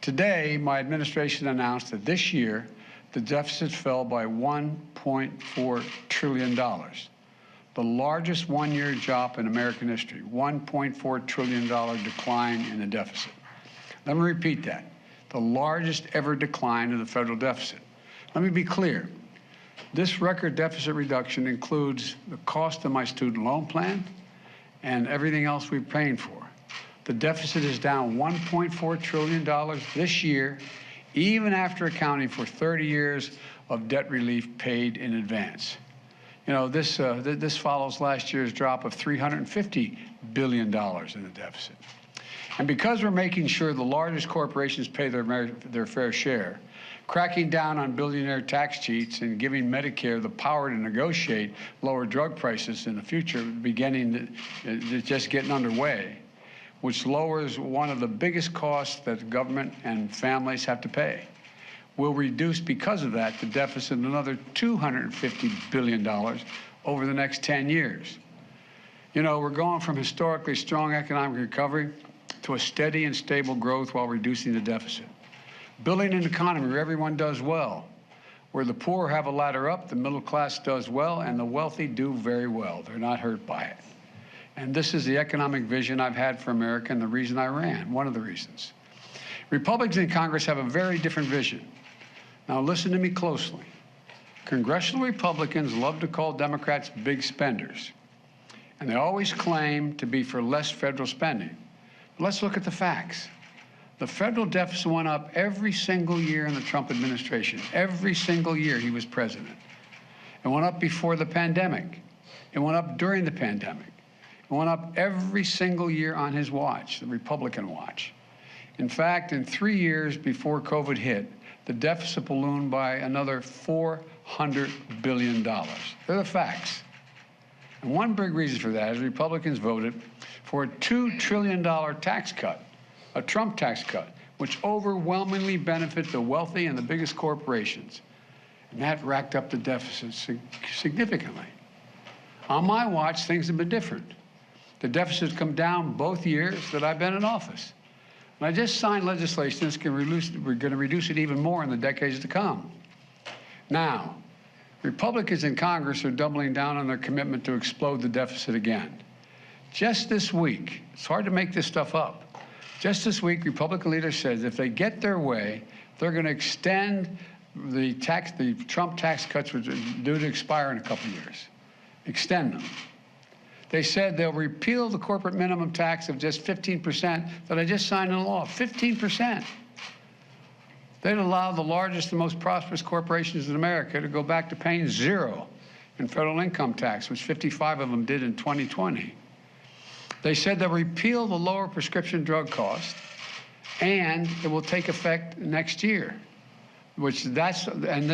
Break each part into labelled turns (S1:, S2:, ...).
S1: Today, my administration announced that this year, the deficit fell by $1.4 trillion, the largest one-year drop in American history, $1.4 trillion decline in the deficit. Let me repeat that, the largest ever decline in the federal deficit. Let me be clear. This record deficit reduction includes the cost of my student loan plan and everything else we're paying for. The deficit is down $1.4 trillion this year, even after accounting for 30 years of debt relief paid in advance. You know, this follows last year's drop of $350 billion in the deficit. And because we're making sure the largest corporations pay their fair share, cracking down on billionaire tax cheats and giving Medicare the power to negotiate lower drug prices in the future, just getting underway, which lowers one of the biggest costs that government and families have to pay. We'll reduce, because of that, the deficit another $250 billion over the next 10 years. You know, we're going from historically strong economic recovery to a steady and stable growth while reducing the deficit. Building an economy where everyone does well, where the poor have a ladder up, the middle class does well, and the wealthy do very well. They're not hurt by it. And this is the economic vision I've had for America and the reason I ran, one of the reasons. Republicans in Congress have a very different vision. Now listen to me closely. Congressional Republicans love to call Democrats big spenders, and they always claim to be for less federal spending. But let's look at the facts. The federal deficit went up every single year in the Trump administration, every single year he was president. It went up before the pandemic. It went up during the pandemic. It went up every single year on his watch, the Republican watch. In fact, in 3 years before COVID hit, the deficit ballooned by another $400 billion. They're the facts. And one big reason for that is Republicans voted for a $2 trillion tax cut, a Trump tax cut, which overwhelmingly benefit the wealthy and the biggest corporations. And that racked up the deficit significantly. On my watch, things have been different. The deficit's come down both years that I've been in office. And I just signed legislation that's we're going to reduce it even more in the decades to come. Now, Republicans in Congress are doubling down on their commitment to explode the deficit again. Just this week, it's hard to make this stuff up. Just this week, Republican leaders said if they get their way, they're going to extend the Trump tax cuts, which are due to expire in a couple of years. Extend them. They said they'll repeal the corporate minimum tax of just 15% that I just signed into law, 15%. They'd allow the largest and most prosperous corporations in America to go back to paying zero in federal income tax, which 55 of them did in 2020. They said they'll repeal the lower prescription drug cost, and it will take effect next year, and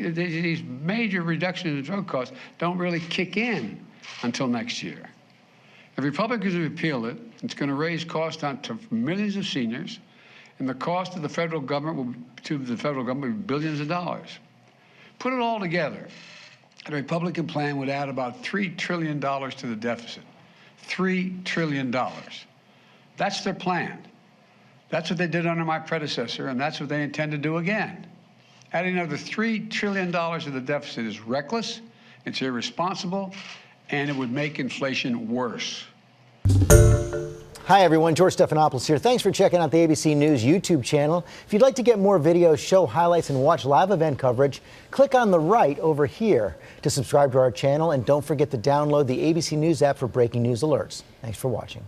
S1: these major reductions in the drug costs don't really kick in until next year. If Republicans repeal it, it's going to raise costs to millions of seniors, and the cost to the federal government will be billions of dollars. Put it all together, the Republican plan would add about $3 trillion to the deficit. $3 trillion. That's their plan. That's what they did under my predecessor, and that's what they intend to do again. Adding another $3 trillion to the deficit is reckless, it's irresponsible, and it would make inflation worse.
S2: Hi everyone, George Stephanopoulos here. Thanks for checking out the ABC News YouTube channel. If you'd like to get more videos, show highlights, and watch live event coverage, click on the right over here to subscribe to our channel, and don't forget to download the ABC News app for breaking news alerts. Thanks for watching.